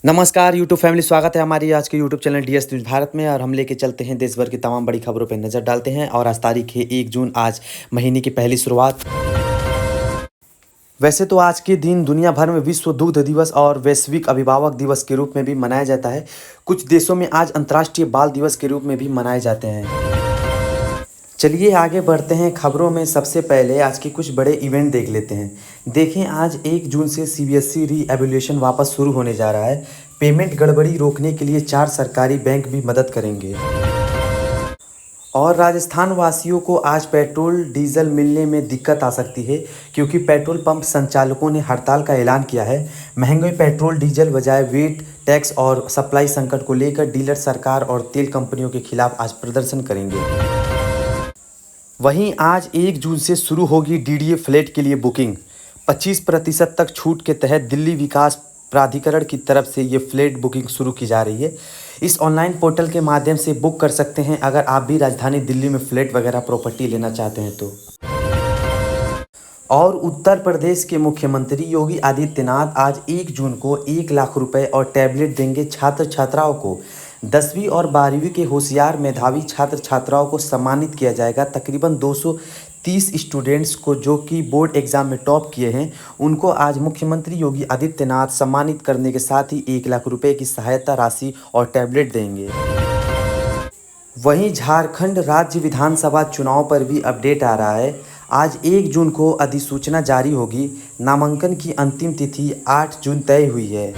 नमस्कार YouTube family, स्वागत है हमारी आज के YouTube channel DS news Bharat में। और हम लेके चलते हैं देश भर की तमाम बड़ी खबरों पर नज़र डालते हैं। और आज तारीख है 1 जून, आज महीने की पहली शुरुआत। वैसे तो आज के दिन दुनिया भर में विश्व दुग्ध दिवस और वैश्विक अभिभावक दिवस के रूप में भी मनाया जाता है। कुछ देशों में आज अंतर्राष्ट्रीय बाल दिवस के रूप में भी मनाए जाते हैं। चलिए आगे बढ़ते हैं खबरों में। सबसे पहले आज के कुछ बड़े इवेंट देख लेते हैं। देखें, आज 1 जून से सीबीएसई री एवोल्यूशन वापस शुरू होने जा रहा है। पेमेंट गड़बड़ी रोकने के लिए 4 सरकारी बैंक भी मदद करेंगे। और राजस्थान वासियों को आज पेट्रोल डीजल मिलने में दिक्कत आ सकती है, क्योंकि पेट्रोल पंप संचालकों ने हड़ताल का ऐलान किया है। महंगे पेट्रोल डीजल बजाय वेट टैक्स और सप्लाई संकट को लेकर डीलर सरकार और तेल कंपनियों के खिलाफ आज प्रदर्शन करेंगे। वहीं आज 1 जून से शुरू होगी डीडीए फ्लैट के लिए बुकिंग। 25% तक छूट के तहत दिल्ली विकास प्राधिकरण की तरफ से ये फ्लैट बुकिंग शुरू की जा रही है। इस ऑनलाइन पोर्टल के माध्यम से बुक कर सकते हैं अगर आप भी राजधानी दिल्ली में फ्लैट वगैरह प्रॉपर्टी लेना चाहते हैं तो। और उत्तर प्रदेश के मुख्यमंत्री योगी आदित्यनाथ आज 1 जून को 1 लाख रुपए और टैबलेट देंगे छात्र छात्राओं को। 10वीं और 12वीं के होशियार मेधावी छात्र छात्राओं को सम्मानित किया जाएगा। तकरीबन 230 स्टूडेंट्स को जो कि बोर्ड एग्जाम में टॉप किए हैं, उनको आज मुख्यमंत्री योगी आदित्यनाथ सम्मानित करने के साथ ही 1 लाख रुपए की सहायता राशि और टैबलेट देंगे। वहीं झारखंड राज्य विधानसभा चुनाव पर भी अपडेट आ रहा है। आज 1 जून को अधिसूचना जारी होगी। नामांकन की अंतिम तिथि 8 जून तय हुई है।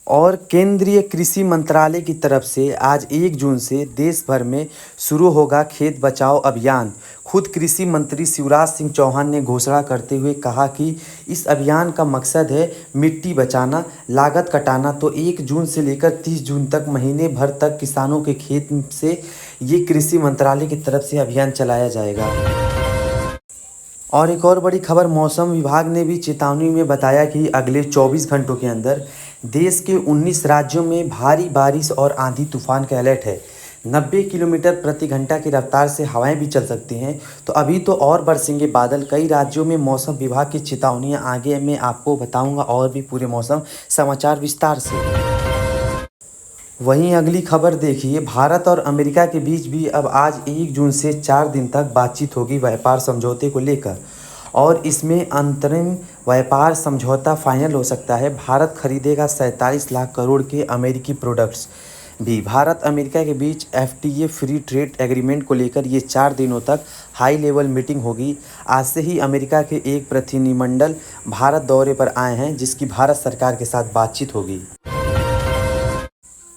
और केंद्रीय कृषि मंत्रालय की तरफ से आज 1 जून से देश भर में शुरू होगा खेत बचाओ अभियान। खुद कृषि मंत्री शिवराज सिंह चौहान ने घोषणा करते हुए कहा कि इस अभियान का मकसद है मिट्टी बचाना, लागत घटाना। तो 1 जून से लेकर 30 जून तक महीने भर तक किसानों के खेत से ये कृषि मंत्रालय की तरफ से अभियान चलाया जाएगा। और एक और बड़ी खबर, मौसम विभाग ने भी चेतावनी में बताया कि अगले 24 घंटों के अंदर देश के 19 राज्यों में भारी बारिश और आंधी तूफान का अलर्ट है। 90 किलोमीटर प्रति घंटा की रफ्तार से हवाएं भी चल सकती हैं। तो अभी तो और बरसेंगे बादल। कई राज्यों में मौसम विभाग की चेतावनियां आगे मैं आपको बताऊंगा और भी पूरे मौसम समाचार विस्तार से। वहीं अगली खबर देखिए, भारत और अमेरिका के बीच भी अब आज 1 जून से 4 दिन तक बातचीत होगी व्यापार समझौते को लेकर। और इसमें अंतरिम व्यापार समझौता फाइनल हो सकता है। भारत खरीदेगा 47 लाख करोड़ के अमेरिकी प्रोडक्ट्स भी। भारत अमेरिका के बीच एफटीए फ्री ट्रेड एग्रीमेंट को लेकर ये 4 दिनों तक हाई लेवल मीटिंग होगी। आज से ही अमेरिका के एक प्रतिनिधिमंडल भारत दौरे पर आए हैं, जिसकी भारत सरकार के साथ बातचीत होगी।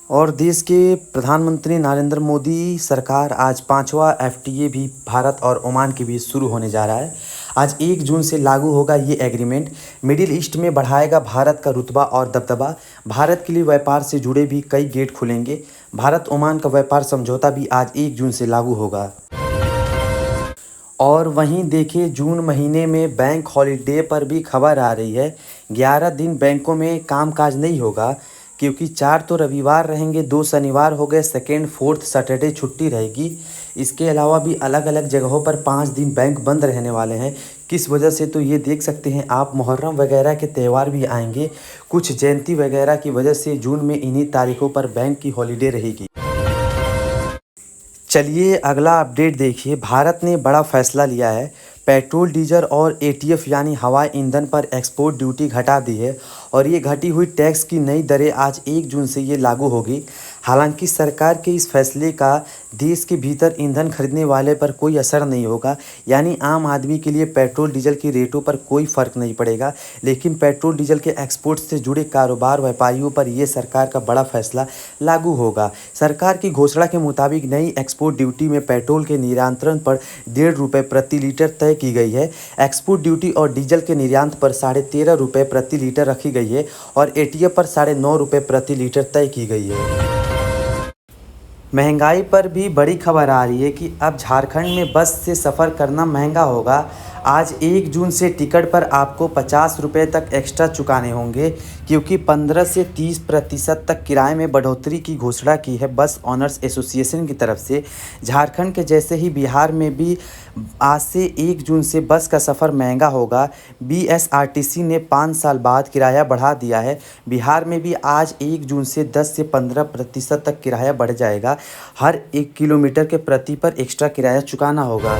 और देश के प्रधानमंत्री नरेंद्र मोदी सरकार आज 5वां एफटीए भी भारत और ओमान के बीच शुरू होने जा रहा है। आज 1 जून से लागू होगा ये एग्रीमेंट। मिडिल ईस्ट में बढ़ाएगा भारत का रुतबा और दबदबा। भारत के लिए व्यापार से जुड़े भी कई गेट खुलेंगे। भारत ओमान का व्यापार समझौता भी आज 1 जून से लागू होगा। और वहीं देखिए, जून महीने में बैंक हॉलीडे पर भी खबर आ रही है। 11 दिन बैंकों में कामकाज नहीं होगा, क्योंकि 4 तो रविवार रहेंगे, 2 शनिवार हो गए, सेकेंड फोर्थ सैटरडे छुट्टी रहेगी। इसके अलावा भी अलग अलग जगहों पर 5 दिन बैंक बंद रहने वाले हैं। किस वजह से, तो ये देख सकते हैं आप, मुहर्रम वगैरह के त्यौहार भी आएंगे। कुछ जयंती वगैरह की वजह से जून में इन्हीं तारीखों पर बैंक की हॉलीडे रहेगी। चलिए अगला अपडेट देखिए, भारत ने बड़ा फैसला लिया है। पेट्रोल डीजल और एटीएफ यानी हवाई ईंधन पर एक्सपोर्ट ड्यूटी घटा दी है। और ये घटी हुई टैक्स की नई दरें आज 1 जून से ये लागू होगी। हालांकि सरकार के इस फैसले का देश के भीतर ईंधन खरीदने वाले पर कोई असर नहीं होगा, यानी आम आदमी के लिए पेट्रोल डीजल के रेटों पर कोई फ़र्क नहीं पड़ेगा। लेकिन पेट्रोल डीजल के एक्सपोर्ट से जुड़े कारोबार व्यापारियों पर यह सरकार का बड़ा फैसला लागू होगा। सरकार की घोषणा के मुताबिक नई एक्सपोर्ट ड्यूटी में पेट्रोल के निर्यातन पर ₹1.5 प्रति लीटर तय की गई है। एक्सपोर्ट ड्यूटी और डीजल के निर्यात पर ₹13.5 प्रति लीटर रखी गई है और एटीएफ पर ₹9.5 प्रति लीटर तय की गई है। महंगाई पर भी बड़ी खबर आ रही है कि अब झारखंड में बस से सफ़र करना महंगा होगा। आज 1 जून से टिकट पर आपको 50 रुपये तक एक्स्ट्रा चुकाने होंगे, क्योंकि 15 से 30% तक किराए में बढ़ोतरी की घोषणा की है बस ऑनर्स एसोसिएशन की तरफ से। झारखंड के जैसे ही बिहार में भी आज से 1 जून से बस का सफ़र महंगा होगा। बीएसआरटीसी ने 5 साल बाद किराया बढ़ा दिया है। बिहार में भी आज 1 जून से 10 से 15% तक किराया बढ़ जाएगा। हर 1 किलोमीटर के प्रति पर एक्स्ट्रा किराया चुकाना होगा।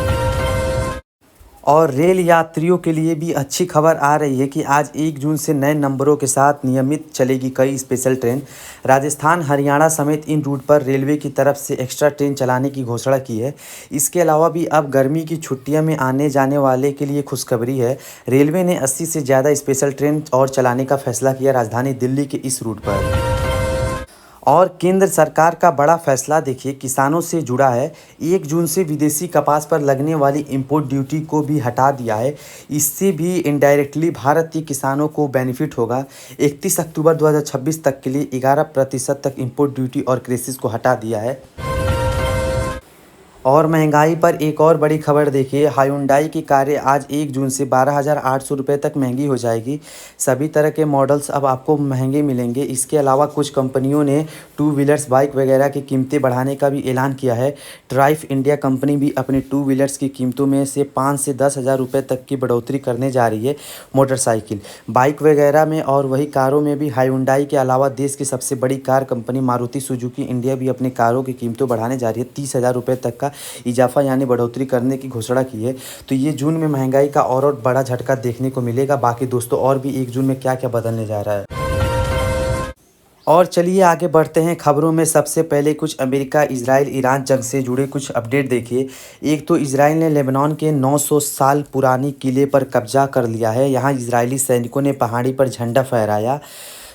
और रेल यात्रियों के लिए भी अच्छी खबर आ रही है कि आज 1 जून से नए नंबरों के साथ नियमित चलेगी कई स्पेशल ट्रेन। राजस्थान, हरियाणा समेत इन रूट पर रेलवे की तरफ से एक्स्ट्रा ट्रेन चलाने की घोषणा की है। इसके अलावा भी अब गर्मी की छुट्टियों में आने जाने वाले के लिए खुशखबरी है। रेलवे ने 80 से ज़्यादा स्पेशल ट्रेन और चलाने का फैसला किया राजधानी दिल्ली के इस रूट पर। और केंद्र सरकार का बड़ा फैसला देखिए, किसानों से जुड़ा है। 1 जून से विदेशी कपास पर लगने वाली इंपोर्ट ड्यूटी को भी हटा दिया है। इससे भी इनडायरेक्टली भारतीय किसानों को बेनिफिट होगा। 31 अक्टूबर 2026 तक के लिए 11% तक इंपोर्ट ड्यूटी और क्रेसिस को हटा दिया है। और महंगाई पर एक और बड़ी खबर देखिए, हायुंडाई की कारें आज 1 जून से 12,800 रुपये तक महंगी हो जाएगी। सभी तरह के मॉडल्स अब आपको महंगे मिलेंगे। इसके अलावा कुछ कंपनियों ने 2 व्हीलर्स बाइक वगैरह की कीमतें बढ़ाने का भी ऐलान किया है। ट्राइफ इंडिया कंपनी भी अपने 2 व्हीलर्स की कीमतों में से 5 से 10,000 रुपये तक की बढ़ोतरी करने जा रही है। मोटरसाइकिल, बाइक वगैरह में और वही कारों में भी हायुंडाई के अलावा देश की सबसे बड़ी car company Maruti Suzuki India भी अपनी कारों की कीमतों बढ़ाने जा रही है। 30,000 रुपये तक का इजाफा यानी बढ़ोतरी करने की घोषणा की है। तो ये जून में महंगाई का और बड़ा झटका देखने को मिलेगा। बाकी दोस्तों और भी 1 जून में क्या क्या बदलने जा रहा है। और चलिए आगे बढ़ते हैं खबरों में। सबसे पहले कुछ अमेरिका, इजराइल, ईरान जंग से जुड़े कुछ अपडेट देखिए। एक तो इजराइल ने लेबनान के 900 साल पुरानी किले पर कब्जा कर लिया है। यहाँ इजरायली सैनिकों ने पहाड़ी पर झंडा फहराया।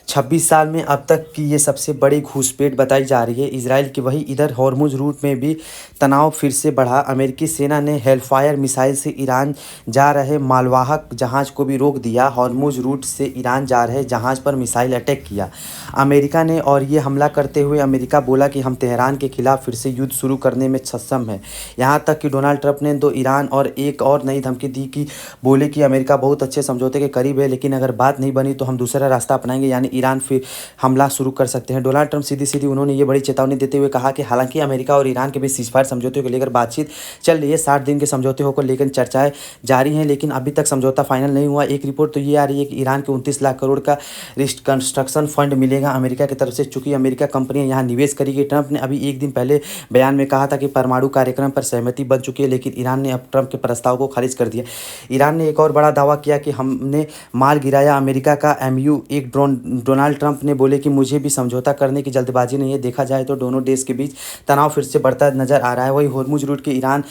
26 साल में अब तक की ये सबसे बड़ी घुसपैठ बताई जा रही है इजराइल की। वही इधर हॉर्मुज रूट में भी तनाव फिर से बढ़ा। अमेरिकी सेना ने हेलफायर मिसाइल से ईरान जा रहे मालवाहक जहाज़ को भी रोक दिया। हॉर्मुज रूट से ईरान जा रहे जहाज़ पर मिसाइल अटैक किया अमेरिका ने, और ये हमला करते हुए अमेरिका बोला कि हम तेहरान के खिलाफ फिर से युद्ध शुरू करने में सक्षम है। यहाँ तक कि डोनाल्ड ट्रंप ने तो ईरान और एक और नई धमकी दी कि बोले कि अमेरिका बहुत अच्छे समझौते के करीब है, लेकिन अगर बात नहीं बनी तो हम दूसरा रास्ता अपनाएंगे, यानी ईरान फिर हमला शुरू कर सकते हैं। डोनाल्ड ट्रंप सीधी सीधी उन्होंने ये बड़ी चेतावनी देते हुए कहा कि हालांकि अमेरिका और ईरान के बीच सीजफायर समझौते को लेकर बातचीत चल रही है, 60 दिन के समझौते होकर लेकर चर्चाएं जारी हैं, लेकिन अभी तक समझौता फाइनल नहीं हुआ। एक रिपोर्ट तो ये आ रही है कि ईरान को 29 लाख करोड़ का रिकंस्ट्रक्शन फंड मिलेगा अमेरिका की तरफ से, चूंकि अमेरिका कंपनियां यहाँ निवेश करेगी। ट्रंप ने अभी एक दिन पहले बयान में कहा था कि परमाणु कार्यक्रम पर सहमति बन चुकी है, लेकिन ईरान ने अब ट्रंप के प्रस्ताव को खारिज कर दिया। ईरान ने एक और बड़ा दावा किया कि हमने माल गिराया अमेरिका का MU एक ड्रोन। डोनाल्ड ट्रंप ने बोले कि मुझे भी समझौता करने की जल्दबाजी नहीं है। देखा जाए तो दोनों देश के बीच तनाव फिर से बढ़ता नजर आ रहा है। वही हॉर्मुज रूट के ईरान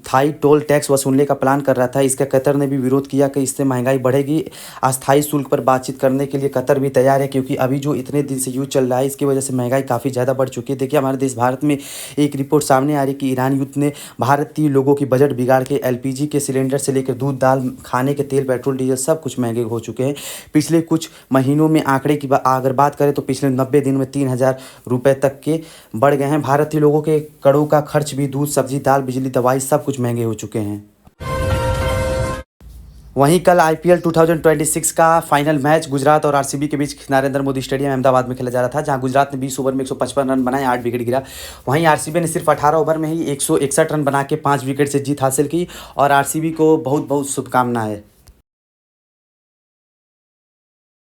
थाई टोल टैक्स वसूलने का प्लान कर रहा था। इसका कतर ने भी विरोध किया कि इससे महंगाई बढ़ेगी। अस्थायी शुल्क पर बातचीत करने के लिए कतर भी तैयार है, क्योंकि अभी जो इतने दिन से युद्ध चल रहा है इसकी वजह से महंगाई काफ़ी ज़्यादा बढ़ चुकी है। देखिए हमारे देश भारत में एक रिपोर्ट सामने आ रही है कि ईरान युद्ध ने भारतीय लोगों की बजट बिगाड़ के LPG के सिलेंडर से लेकर दूध, दाल, खाने के तेल, पेट्रोल, डीजल सब कुछ महंगे हो चुके हैं। पिछले कुछ महीनों में आंकड़े की अगर बात करें तो पिछले 90 दिन में 3,000 रुपये तक के बढ़ गए हैं। भारतीय लोगों के करों का खर्च भी दूध, सब्जी, दाल, बिजली, दवाई सब कुछ महंगे हो चुके हैं। वहीं कल IPL 2026 का फाइनल मैच गुजरात और RCB के बीच नरेंद्र मोदी स्टेडियम अहमदाबाद में खेला जा रहा था, जहां गुजरात ने 20 ओवर में 155 रन बनाए, 8 विकेट गिरा। वहीं RCB ने सिर्फ 18 ओवर में ही 161 रन बना के 5 विकेट से जीत हासिल की, और RCB को बहुत बहुत शुभकामनाएं।